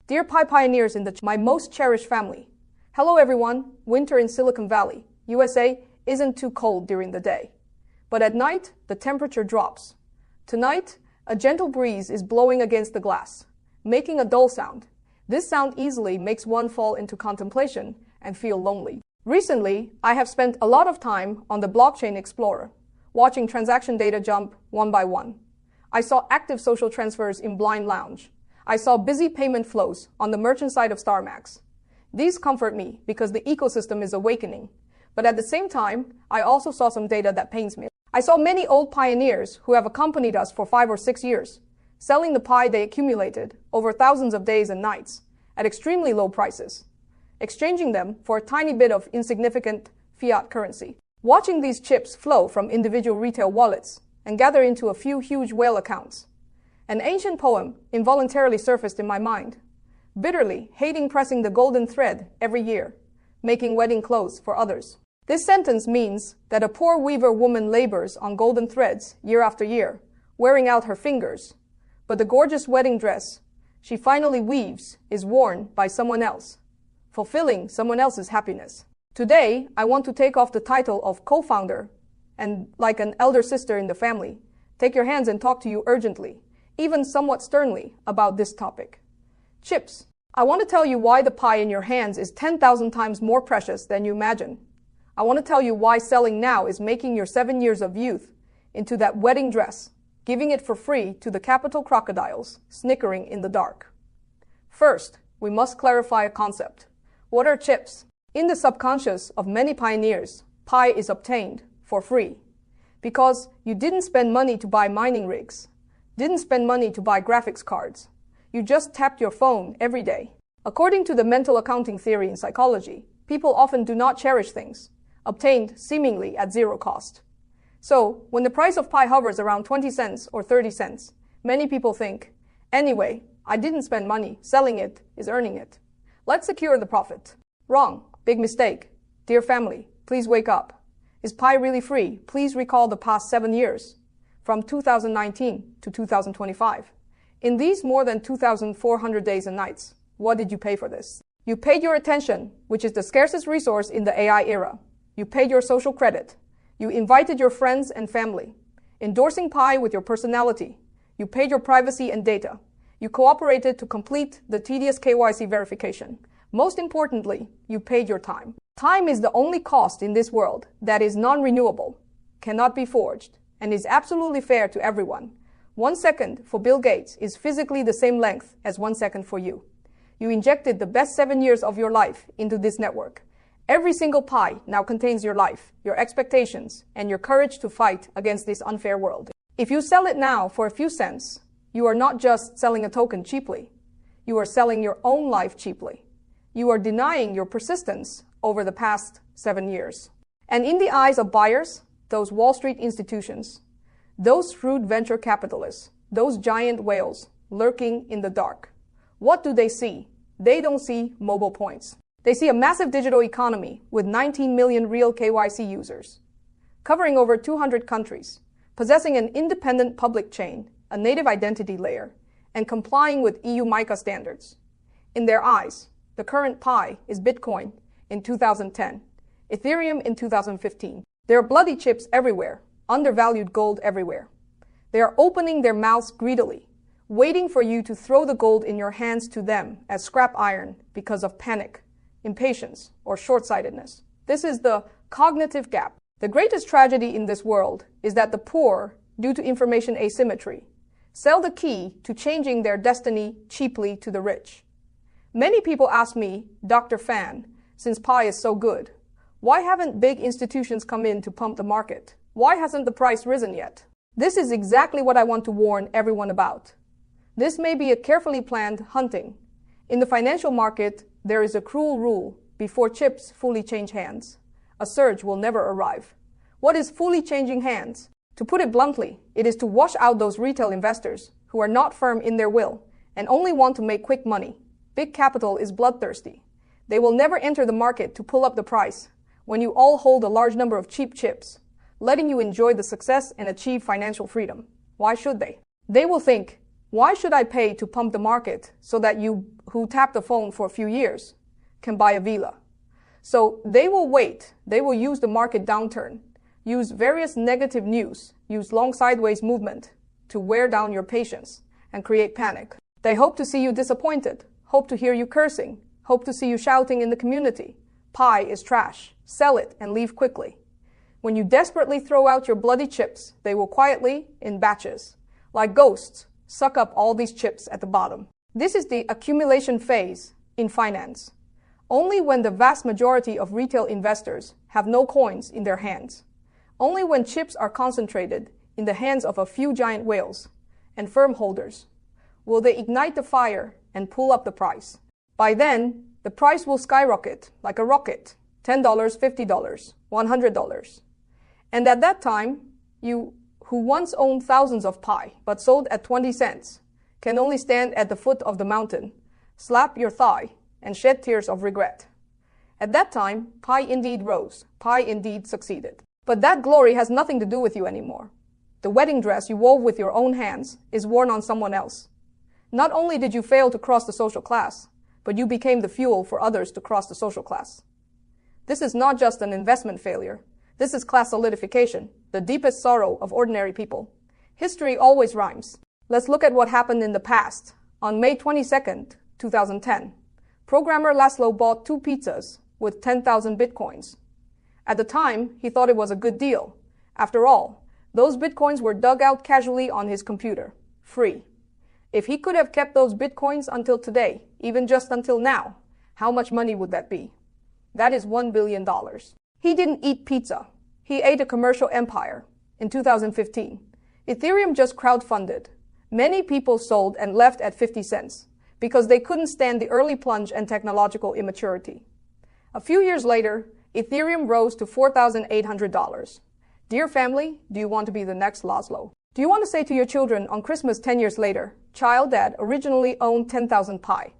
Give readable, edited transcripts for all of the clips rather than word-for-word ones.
Dear Pi pioneers in my most cherished family. Hello everyone. Winter in Silicon Valley, USA isn't too cold during the day. But at night, the temperature drops. Tonight, a gentle breeze is blowing against the glass, making a dull sound. This sound easily makes one fall into contemplation and feel lonely. Recently, I have spent a lot of time on the blockchain explorer, watching transaction data jump one by one. I saw active social transfers in Blind Lounge. I saw busy payment flows on the merchant side of StarMax. These comfort me because the ecosystem is awakening. But at the same time, I also saw some data that pains me. I saw many old pioneers who have accompanied us for 5 or 6 years, selling the Pi they accumulated over thousands of days and nights at extremely low prices, exchanging them for a tiny bit of insignificant fiat currency. Watching these chips flow from individual retail wallets and gather into a few huge whale accounts. An ancient poem involuntarily surfaced in my mind, bitterly hating pressing the golden thread every year, making wedding clothes for others. This sentence means that a poor weaver woman labors on golden threads year after year, wearing out her fingers, but the gorgeous wedding dress she finally weaves is worn by someone else, fulfilling someone else's happiness. Today, I want to take off the title of co-founder and, like an elder sister in the family, take your hands and talk to you urgently, even somewhat sternly, about this topic. Chips. I want to tell you why the Pi in your hands is 10,000 times more precious than you imagine. I want to tell you why selling now is making your 7 years of youth into that wedding dress, giving it for free to the capital crocodiles, snickering in the dark. First, we must clarify a concept. What are chips? In the subconscious of many pioneers, Pi is obtained for free because you didn't spend money to buy mining rigs, didn't spend money to buy graphics cards. You just tapped your phone every day. According to the mental accounting theory in psychology, people often do not cherish things obtained seemingly at zero cost. So, when the price of Pi hovers around 20 cents or 30 cents, many people think, anyway, I didn't spend money, selling it is earning it. Let's secure the profit. Wrong. Big mistake. Dear family, please wake up. Is Pi really free? Please recall the past 7 years, from 2019 to 2025. In these more than 2,400 days and nights, what did you pay for this? You paid your attention, which is the scarcest resource in the AI era. You paid your social credit. You invited your friends and family, endorsing Pi with your personality. You paid your privacy and data. You cooperated to complete the tedious KYC verification. Most importantly, you paid your time. Time is the only cost in this world that is non-renewable, cannot be forged, and is absolutely fair to everyone. 1 second for Bill Gates is physically the same length as 1 second for you. You injected the best 7 years of your life into this network. Every single Pi now contains your life, your expectations, and your courage to fight against this unfair world. If you sell it now for a few cents, you are not just selling a token cheaply. You are selling your own life cheaply. You are denying your persistence over the past 7 years. And in the eyes of buyers, those Wall Street institutions, those shrewd venture capitalists, those giant whales lurking in the dark, what do they see? They don't see mobile points. They see a massive digital economy with 19 million real KYC users, covering over 200 countries, possessing an independent public chain, a native identity layer, and complying with EU MiCA standards. In their eyes, the current Pi is Bitcoin in 2010, Ethereum in 2015. There are bloody chips everywhere, undervalued gold everywhere. They are opening their mouths greedily, waiting for you to throw the gold in your hands to them as scrap iron because of panic, impatience, or short-sightedness. This is the cognitive gap. The greatest tragedy in this world is that the poor, due to information asymmetry, sell the key to changing their destiny cheaply to the rich. Many people ask me, Dr. Fan, since Pi is so good, why haven't big institutions come in to pump the market? Why hasn't the price risen yet? This is exactly what I want to warn everyone about. This may be a carefully planned hunting. In the financial market, there is a cruel rule: before chips fully change hands, a surge will never arrive. What is fully changing hands? To put it bluntly, it is to wash out those retail investors who are not firm in their will and only want to make quick money. Big capital is bloodthirsty. They will never enter the market to pull up the price when you all hold a large number of cheap chips, letting you enjoy the success and achieve financial freedom. Why should they? They will think, Why should I pay to pump the market so that you who tap the phone for a few years can buy a villa? So they will wait. They will use the market downturn, use various negative news, use long sideways movement to wear down your patience and create panic. They hope to see you disappointed, hope to hear you cursing, hope to see you shouting in the community. Pi is trash. Sell it and leave quickly. When you desperately throw out your bloody chips, they will quietly, in batches, like ghosts, suck up all these chips at the bottom. This is the accumulation phase in finance. Only when the vast majority of retail investors have no coins in their hands, only when chips are concentrated in the hands of a few giant whales and firm holders, will they ignite the fire and pull up the price. By then, the price will skyrocket like a rocket, $10, $50, $100. And at that time, you who once owned thousands of pi but sold at 20 cents can only stand at the foot of the mountain, slap your thigh, and shed tears of regret. At that time, pi indeed rose, pi indeed succeeded. But that glory has nothing to do with you anymore. The wedding dress you wove with your own hands is worn on someone else. Not only did you fail to cross the social class, but you became the fuel for others to cross the social class. This is not just an investment failure. This is class solidification, the deepest sorrow of ordinary people. History always rhymes. Let's look at what happened in the past. On May 22nd, 2010, programmer Laszlo bought 2 pizzas with 10,000 bitcoins. At the time, he thought it was a good deal. After all, those bitcoins were dug out casually on his computer, free. If he could have kept those bitcoins until today, even just until now, how much money would that be? That is $1 billion. He didn't eat pizza. He ate a commercial empire. In 2015, Ethereum just crowdfunded. Many people sold and left at 50 cents because they couldn't stand the early plunge and technological immaturity. A few years later, Ethereum rose to $4,800. Dear family, do you want to be the next Laszlo? Do you want to say to your children on Christmas 10 years later, child, dad originally owned 10,000 pi.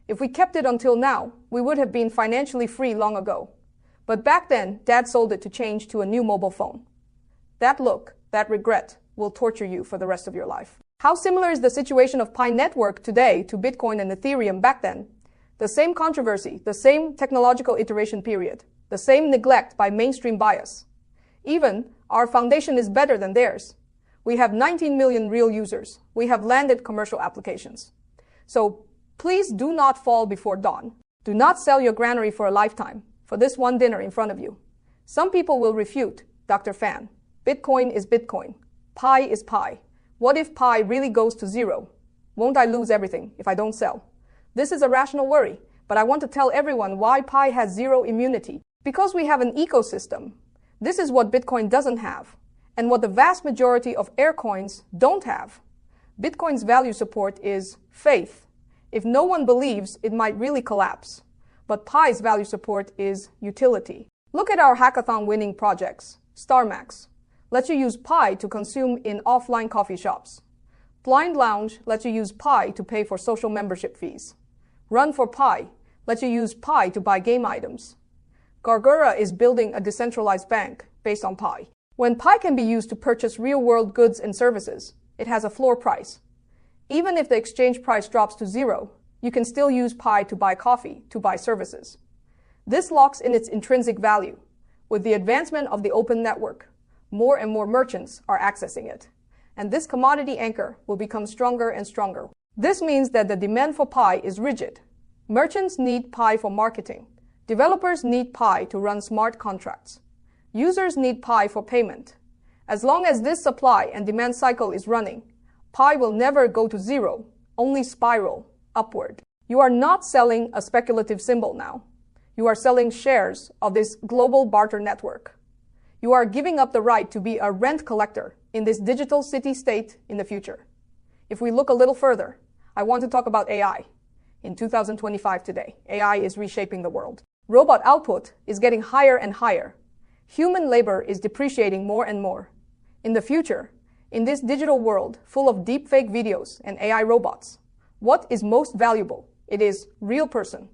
If we kept it until now, we would have been financially free long ago. But back then, dad sold it to change to a new mobile phone. That look, that regret, will torture you for the rest of your life. How similar is the situation of Pi Network today to Bitcoin and Ethereum back then? The same controversy, the same technological iteration period, the same neglect by mainstream bias. Even, our foundation is better than theirs. We have 19 million real users. We have landed commercial applications. So please do not fall before dawn. Do not sell your granary for a lifetime, for this one dinner in front of you. Some people will refute, Dr. Fan. Bitcoin is Bitcoin. Pi is pi. What if pi really goes to zero? Won't I lose everything if I don't sell? This is a rational worry, but I want to tell everyone why pi has zero immunity. Because we have an ecosystem. This is what Bitcoin doesn't have, and what the vast majority of aircoins don't have. Bitcoin's value support is faith. If no one believes, it might really collapse. But Pi's value support is utility. Look at our hackathon winning projects. StarMax lets you use Pi to consume in offline coffee shops. Blind Lounge lets you use Pi to pay for social membership fees. Run for Pi lets you use Pi to buy game items. Gargura is building a decentralized bank based on Pi. When Pi can be used to purchase real-world goods and services, it has a floor price. Even if the exchange price drops to zero, you can still use Pi to buy coffee, to buy services. This locks in its intrinsic value. With the advancement of the open network, more and more merchants are accessing it. And this commodity anchor will become stronger and stronger. This means that the demand for Pi is rigid. Merchants need Pi for marketing. Developers need Pi to run smart contracts. Users need Pi for payment. As long as this supply and demand cycle is running, Pi will never go to zero, only spiral upward. You are not selling a speculative symbol now. You are selling shares of this global barter network. You are giving up the right to be a rent collector in this digital city-state in the future. If we look a little further, I want to talk about AI. In 2025 today, AI is reshaping the world. Robot output is getting higher and higher. Human labor is depreciating more and more. In the future, in this digital world full of deepfake videos and AI robots, what is most valuable? It is real person.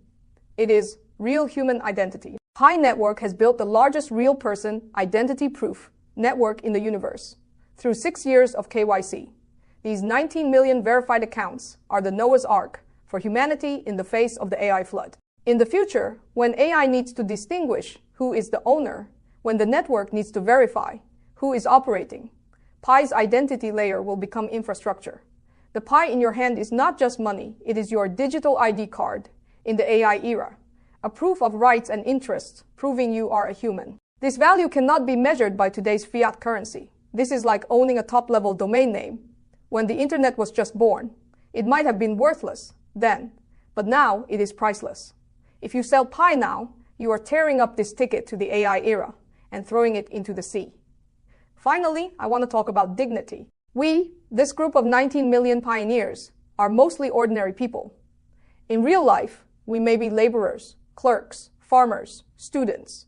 It is real human identity. Pi Network has built the largest real person identity proof network in the universe through 6 years of KYC. These 19 million verified accounts are the Noah's Ark for humanity in the face of the AI flood. In the future, when AI needs to distinguish who is the owner, when the network needs to verify who is operating, Pi's identity layer will become infrastructure. The Pi in your hand is not just money, it is your digital ID card in the AI era, a proof of rights and interests proving you are a human. This value cannot be measured by today's fiat currency. This is like owning a top-level domain name. When the internet was just born, it might have been worthless then, but now it is priceless. If you sell Pi now, you are tearing up this ticket to the AI era and throwing it into the sea. Finally, I want to talk about dignity. We, this group of 19 million pioneers, are mostly ordinary people. In real life, we may be laborers, clerks, farmers, students.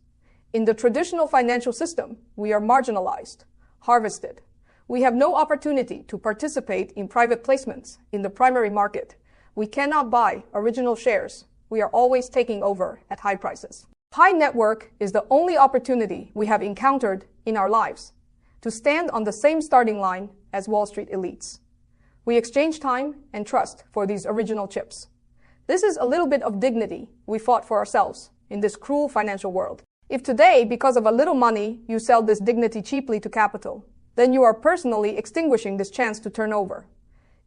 In the traditional financial system, we are marginalized, harvested. We have no opportunity to participate in private placements in the primary market. We cannot buy original shares. We are always taking over at high prices. Pi Network is the only opportunity we have encountered in our lives to stand on the same starting line as Wall Street elites. We exchange time and trust for these original chips. This is a little bit of dignity we fought for ourselves in this cruel financial world. If today, because of a little money, you sell this dignity cheaply to capital, then you are personally extinguishing this chance to turn over.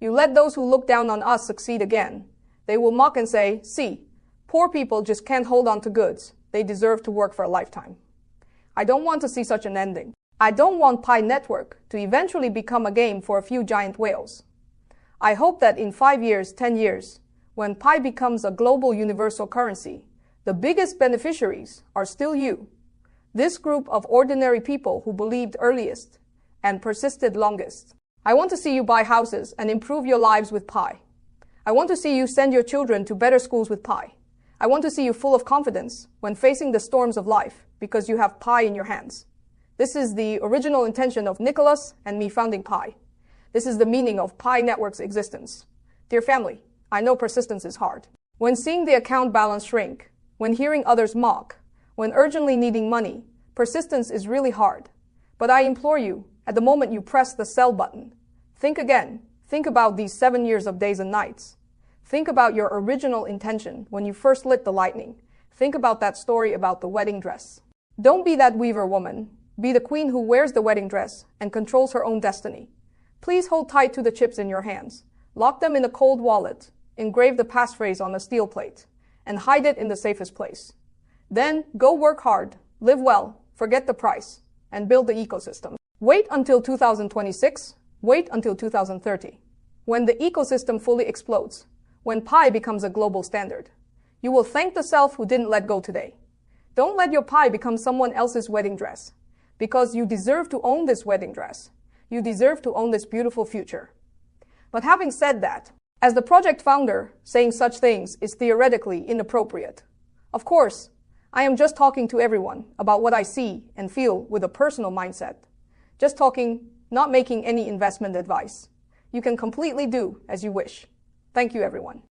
You let those who look down on us succeed again. They will mock and say, "See, poor people just can't hold on to goods. They deserve to work for a lifetime." I don't want to see such an ending. I don't want Pi Network to eventually become a game for a few giant whales. I hope that in 5 years, 10 years, when Pi becomes a global universal currency, the biggest beneficiaries are still you, this group of ordinary people who believed earliest and persisted longest. I want to see you buy houses and improve your lives with Pi. I want to see you send your children to better schools with Pi. I want to see you full of confidence when facing the storms of life because you have Pi in your hands. This is the original intention of Nicholas and me founding Pi. This is the meaning of Pi Network's existence. Dear family, I know persistence is hard. When seeing the account balance shrink, when hearing others mock, when urgently needing money, persistence is really hard. But I implore you, at the moment you press the sell button, think again. Think about these 7 years of days and nights. Think about your original intention when you first lit the lightning. Think about that story about the wedding dress. Don't be that weaver woman. Be the queen who wears the wedding dress and controls her own destiny. Please hold tight to the chips in your hands. Lock them in a cold wallet. Engrave the passphrase on a steel plate. And hide it in the safest place. Then go work hard, live well, forget the price, and build the ecosystem. Wait until 2026. Wait until 2030. When the ecosystem fully explodes. When Pi becomes a global standard. You will thank the self who didn't let go today. Don't let your Pi become someone else's wedding dress. Because you deserve to own this wedding dress. You deserve to own this beautiful future. But having said that, as the project founder, saying such things is theoretically inappropriate. Of course, I am just talking to everyone about what I see and feel with a personal mindset. Just talking, not making any investment advice. You can completely do as you wish. Thank you, everyone.